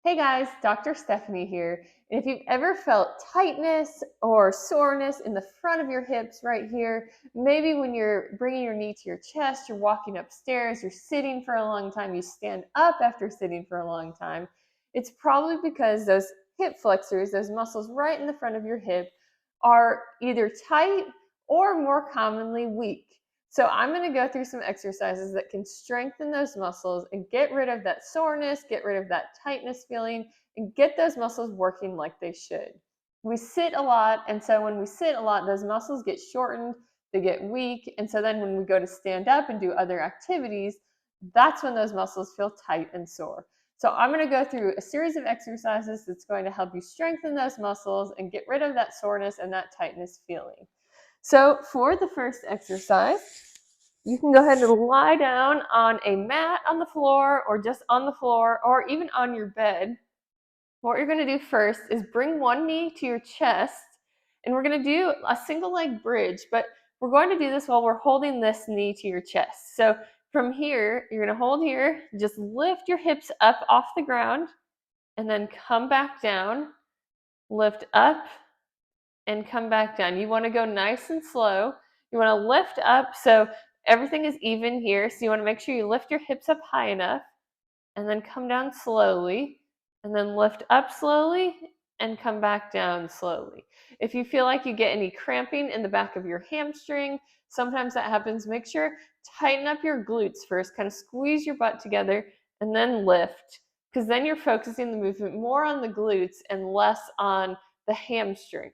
Hey guys, Dr. Stephanie here. And if you've ever felt tightness or soreness in the front of your hips right here, maybe when you're bringing your knee to your chest, you're walking upstairs, you're sitting for a long time, you stand up after sitting for a long time, it's probably because those hip flexors, those muscles right in the front of your hip, are either tight or more commonly weak. So I'm going to go through some exercises that can strengthen those muscles and get rid of that soreness, get rid of that tightness feeling, and get those muscles working like they should. We sit a lot, and so when we sit a lot, those muscles get shortened, they get weak, and so then when we go to stand up and do other activities, that's when those muscles feel tight and sore. So I'm going to go through a series of exercises that's going to help you strengthen those muscles and get rid of that soreness and that tightness feeling. So for the first exercise, you can go ahead and lie down on a mat on the floor or just on the floor or even on your bed. What you're going to do first is bring one knee to your chest, and we're going to do a single leg bridge, but we're going to do this while we're holding this knee to your chest. So from here, you're going to hold here, just lift your hips up off the ground, and then come back down, lift up, and come back down. You want to go nice and slow. You want to lift up so everything is even here. So you want to make sure you lift your hips up high enough and then come down slowly and then lift up slowly and come back down slowly. If you feel like you get any cramping in the back of your hamstring, sometimes that happens, make sure tighten up your glutes first, kind of squeeze your butt together and then lift, because then you're focusing the movement more on the glutes and less on the hamstrings.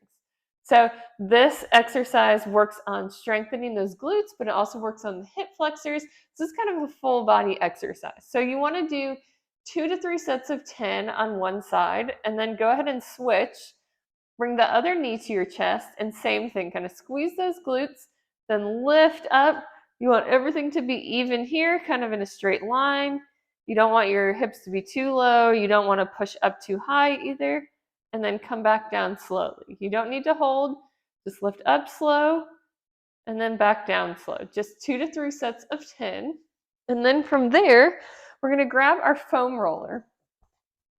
So this exercise works on strengthening those glutes, but it also works on the hip flexors. So it's kind of a full body exercise. So you want to do 2 to 3 sets of 10 on one side, and then go ahead and switch. Bring the other knee to your chest, and same thing, kind of squeeze those glutes, then lift up. You want everything to be even here, kind of in a straight line. You don't want your hips to be too low. You don't want to push up too high either. And then come back down slowly. You don't need to hold. Just lift up slow and then back down slow. Just 2 to 3 sets of 10. And then from there, we're going to grab our foam roller.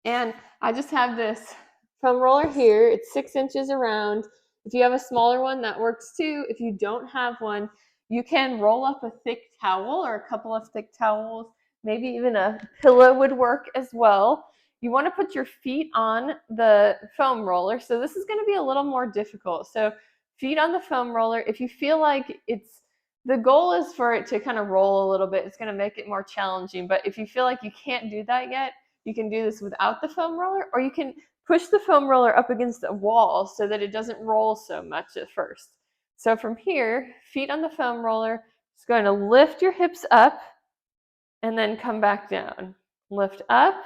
And I just have this foam roller here. It's 6 inches around. If you have a smaller one, that works too. If you don't have one, you can roll up a thick towel or a couple of thick towels. Maybe even a pillow would work as well. You want to put your feet on the foam roller. So this is going to be a little more difficult. So feet on the foam roller. If you feel like the goal is for it to kind of roll a little bit, it's going to make it more challenging. But if you feel like you can't do that yet, you can do this without the foam roller, or you can push the foam roller up against a wall so that it doesn't roll so much at first. So from here, feet on the foam roller, just going to lift your hips up and then come back down. Lift up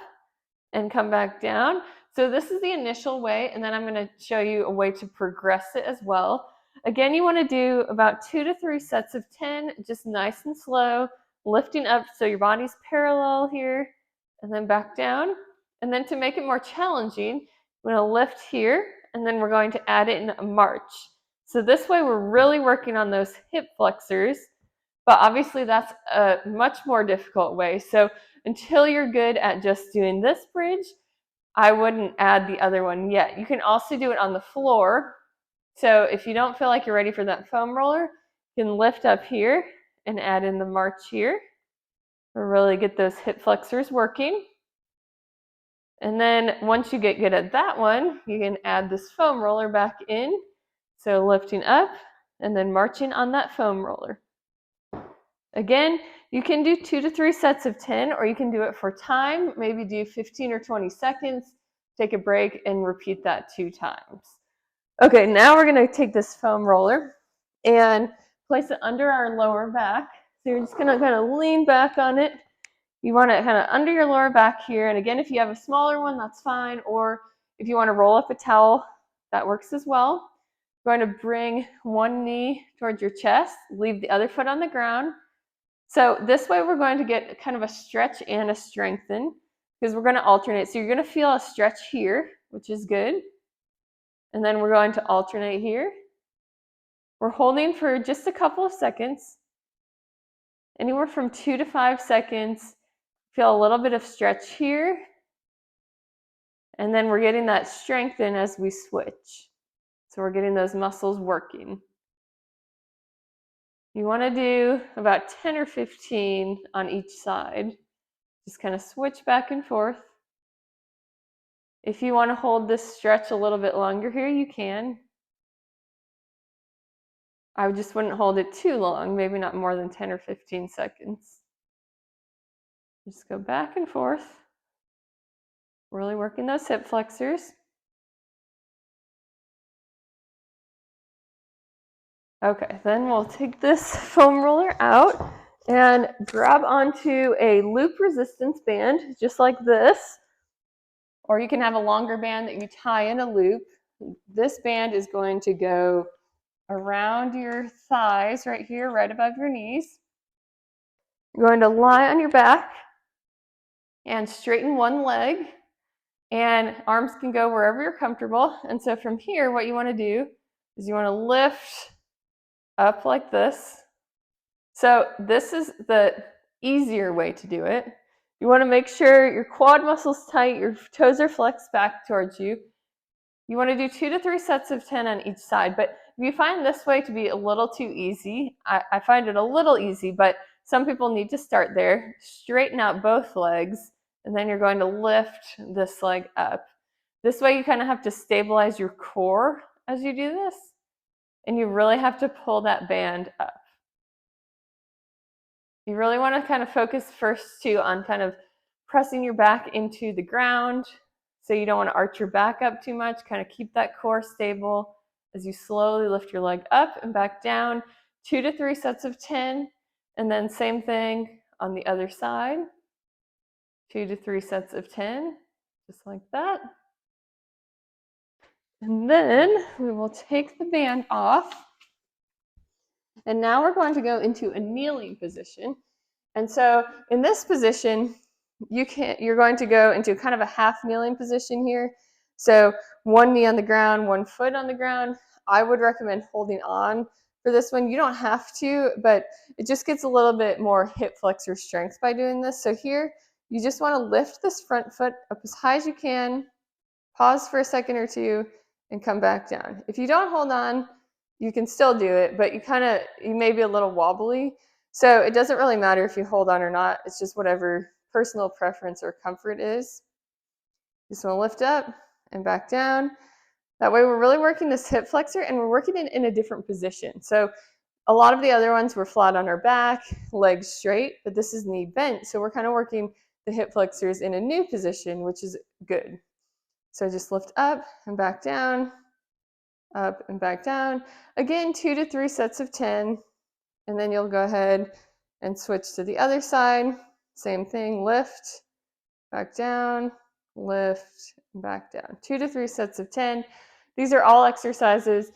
and come back down. So this is the initial way, and then I'm going to show you a way to progress it as well. Again, you want to do about 2 to 3 sets of 10, just nice and slow, lifting up so your body's parallel here, and then back down. And then to make it more challenging, we're going to lift here, and then we're going to add it in a march. So this way we're really working on those hip flexors, but obviously that's a much more difficult way. So until you're good at just doing this bridge, I wouldn't add the other one yet. You can also do it on the floor. So if you don't feel like you're ready for that foam roller, you can lift up here and add in the march here. Or really get those hip flexors working. And then once you get good at that one, you can add this foam roller back in. So lifting up and then marching on that foam roller. Again, you can do 2 to 3 sets of 10, or you can do it for time. Maybe do 15 or 20 seconds, take a break, and repeat that 2 times. Okay, now we're going to take this foam roller and place it under our lower back. So you're just going to kind of lean back on it. You want it kind of under your lower back here. And again, if you have a smaller one, that's fine. Or if you want to roll up a towel, that works as well. You're going to bring one knee towards your chest, leave the other foot on the ground. So this way we're going to get kind of a stretch and a strengthen, because we're going to alternate. So you're going to feel a stretch here, which is good. And then we're going to alternate here. We're holding for just a couple of seconds, anywhere from 2 to 5 seconds. Feel a little bit of stretch here, And then we're getting that strength in as we switch. So we're getting those muscles working. You want to do about 10 or 15 on each side. Just kind of switch back and forth. If you want to hold this stretch a little bit longer here, you can. I just wouldn't hold it too long, maybe not more than 10 or 15 seconds. Just go back and forth, really working those hip flexors. Okay, then we'll take this foam roller out and grab onto a loop resistance band, just like this. Or you can have a longer band that you tie in a loop. This band is going to go around your thighs right here, right above your knees. You're going to lie on your back and straighten one leg, and arms can go wherever you're comfortable. And so from here, what you want to do is you want to lift up like this. So this is the easier way to do it. You want to make sure your quad muscle's tight, your toes are flexed back towards you. You want to do 2 to 3 sets of 10 on each side, but if you find this way to be a little too easy, I find it a little easy, but some people need to start there. Straighten out both legs, and then you're going to lift this leg up. This way you kind of have to stabilize your core as you do this, and you really have to pull that band up. You really want to kind of focus first too on kind of pressing your back into the ground. So you don't want to arch your back up too much. Kind of keep that core stable as you slowly lift your leg up and back down. 2 to 3 sets of 10. And then same thing on the other side. 2 to 3 sets of 10, just like that. And then we will take the band off. And now we're going to go into a kneeling position. And so in this position, you're going to go into kind of a half kneeling position here. So one knee on the ground, one foot on the ground. I would recommend holding on for this one. You don't have to, but it just gets a little bit more hip flexor strength by doing this. So here, you just want to lift this front foot up as high as you can, pause for a second or two, and come back down. If you don't hold on, you can still do it, but you may be a little wobbly. So it doesn't really matter if you hold on or not. It's just whatever personal preference or comfort is. Just want to lift up and back down. That way we're really working this hip flexor, and we're working it in a different position. So a lot of the other ones were flat on our back, legs straight, but this is knee bent. So we're kind of working the hip flexors in a new position, which is good. So just lift up and back down, up and back down. Again, 2 to 3 sets of 10. And then you'll go ahead and switch to the other side. Same thing, lift, back down, lift, back down. 2 to 3 sets of 10. These are all exercises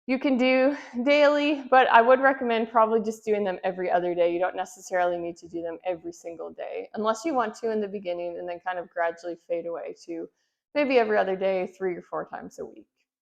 you can do daily, but I would recommend probably just doing them every other day. You don't necessarily need to do them every single day, unless you want to in the beginning and then kind of gradually fade away to maybe every other day, 3 or 4 times a week.